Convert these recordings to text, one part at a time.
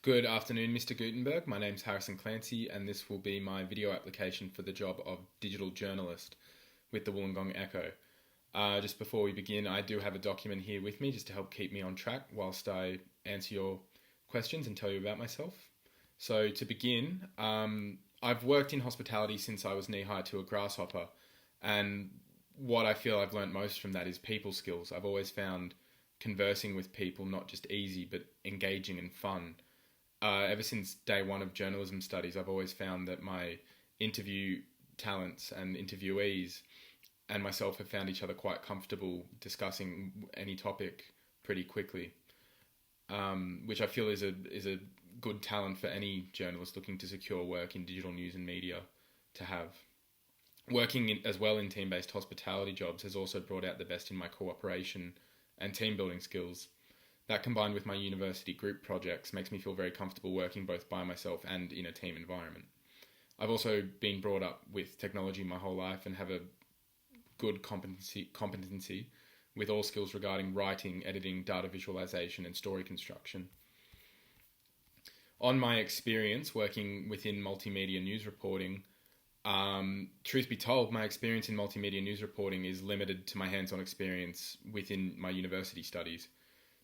Good afternoon, Mr. Gutenberg. My name's Harrison Clancy, and this will be my video application for the job of digital journalist with the Wollongong Echo. Just before we begin, I do have a document here with me just to help keep me on track whilst I answer your questions and tell you about myself. So to begin, I've worked in hospitality since I was knee-high to a grasshopper, and what I feel I've learnt most from that is people skills. I've always found conversing with people not just easy, but engaging and fun. Ever since day one of journalism studies, I've always found that my interview talents and interviewees and myself have found each other quite comfortable discussing any topic pretty quickly, which I feel is a good talent for any journalist looking to secure work in digital news and media to have. Working as well in team-based hospitality jobs has also brought out the best in my cooperation and team-building skills. That combined with my university group projects makes me feel very comfortable working both by myself and in a team environment. I've also been brought up with technology my whole life and have a good competency with all skills regarding writing, editing, data visualization and story construction. On my experience working within multimedia news reporting, truth be told, my experience in multimedia news reporting is limited to my hands-on experience within my university studies.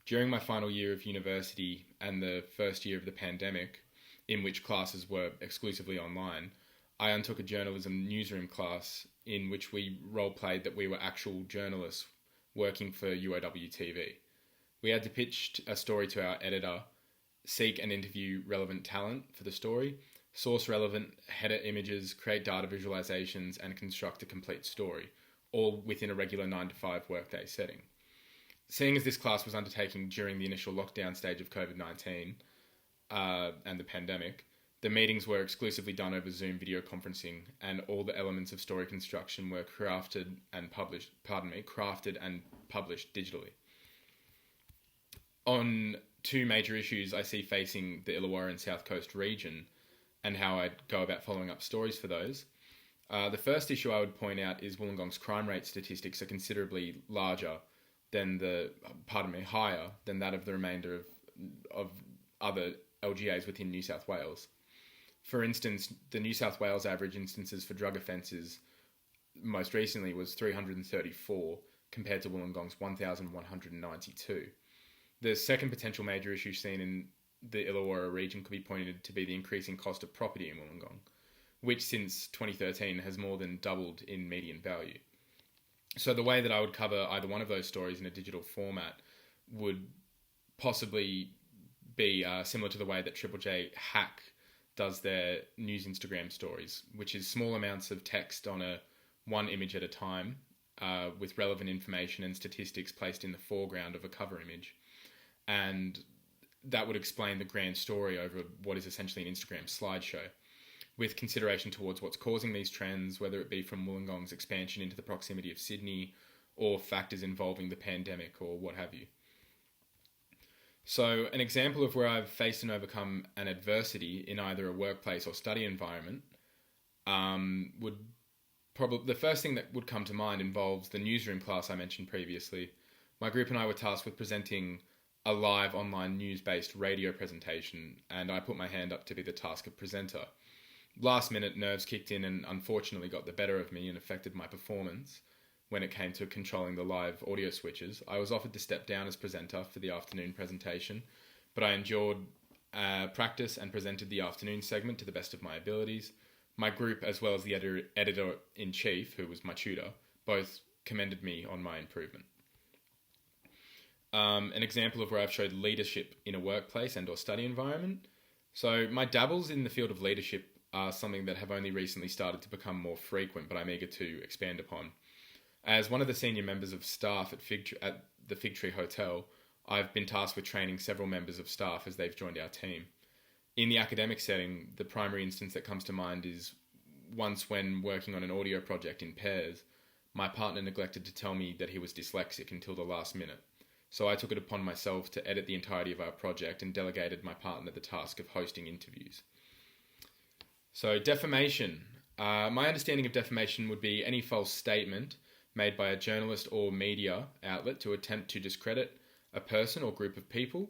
During my final year of university and the first year of the pandemic, in which classes were exclusively online, I undertook a journalism newsroom class in which we role-played that we were actual journalists working for UOW TV. We had to pitch a story to our editor, seek and interview relevant talent for the story, source relevant header images, create data visualizations, and construct a complete story, all within a regular 9-to-5 workday setting. Seeing as this class was undertaken during the initial lockdown stage of COVID-19 and the pandemic, the meetings were exclusively done over Zoom video conferencing, and all the elements of story construction were crafted and published digitally. On two major issues I see facing the Illawarra and South Coast region and how I'd go about following up stories for those. The first issue I would point out is Wollongong's crime rate statistics are considerably higher than that of the remainder of other LGAs within New South Wales. For instance, the New South Wales average instances for drug offences most recently was 334 compared to Wollongong's 1,192. The second potential major issue seen in the Illawarra region could be pointed to be the increasing cost of property in Wollongong, which since 2013 has more than doubled in median value. So the way that I would cover either one of those stories in a digital format would possibly be similar to the way that Triple J Hack does their news Instagram stories, which is small amounts of text on one image at a time with relevant information and statistics placed in the foreground of a cover image. And that would explain the grand story over what is essentially an Instagram slideshow, with consideration towards what's causing these trends, whether it be from Wollongong's expansion into the proximity of Sydney or factors involving the pandemic or what have you. So an example of where I've faced and overcome an adversity in either a workplace or study environment the first thing that would come to mind involves the newsroom class I mentioned previously. My group and I were tasked with presenting a live online news-based radio presentation, and I put my hand up to be the task of presenter. Last minute nerves kicked in and unfortunately got the better of me and affected my performance when it came to controlling the live audio switches. I was offered to step down as presenter for the afternoon presentation, but I endured practice and presented the afternoon segment to the best of my abilities. My group, as well as the editor-in-chief, who was my tutor, both commended me on my improvement. An example of where I've showed leadership in a workplace and or study environment. So my dabbles in the field of leadership are something that have only recently started to become more frequent, but I'm eager to expand upon. As one of the senior members of staff at the Fig Tree Hotel, I've been tasked with training several members of staff as they've joined our team. In the academic setting, the primary instance that comes to mind is once when working on an audio project in pairs, my partner neglected to tell me that he was dyslexic until the last minute. So I took it upon myself to edit the entirety of our project and delegated my partner the task of hosting interviews. So defamation. My understanding of defamation would be any false statement made by a journalist or media outlet to attempt to discredit a person or group of people.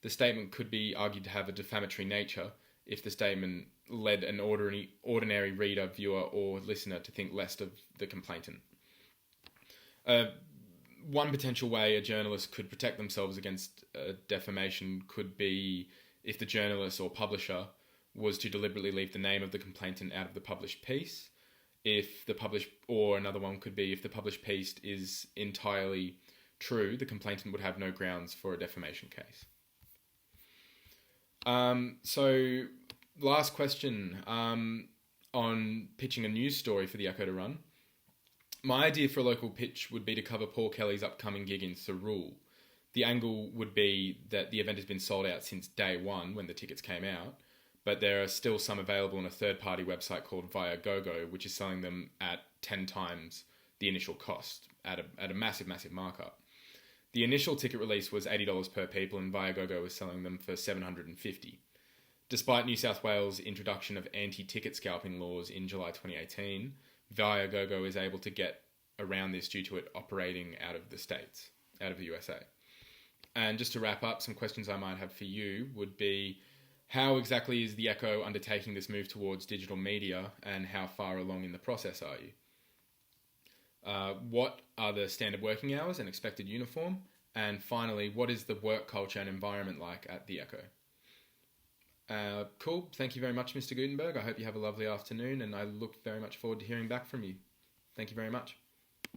the statement could be argued to have a defamatory nature if the statement led an ordinary reader, viewer, or listener to think less of the complainant. One potential way a journalist could protect themselves against defamation could be if the journalist or publisher was to deliberately leave the name of the complainant out of the published piece. Or another one could be if the published piece is entirely true, the complainant would have no grounds for a defamation case. So, last question on pitching a news story for the Echo to run. My idea for a local pitch would be to cover Paul Kelly's upcoming gig in Thirroul. The angle would be that the event has been sold out since day one when the tickets came out, but there are still some available on a third-party website called Viagogo, which is selling them at 10 times the initial cost at a massive, massive markup. The initial ticket release was $80 per people, and Viagogo was selling them for $750. Despite New South Wales' introduction of anti-ticket scalping laws in July 2018, Viagogo is able to get around this due to it operating out of the States, out of the USA. And just to wrap up, some questions I might have for you would be, how exactly is the Echo undertaking this move towards digital media, and how far along in the process are you? What are the standard working hours and expected uniform? And finally, what is the work culture and environment like at the Echo? Cool. Thank you very much, Mr. Gutenberg. I hope you have a lovely afternoon, and I look very much forward to hearing back from you. Thank you very much.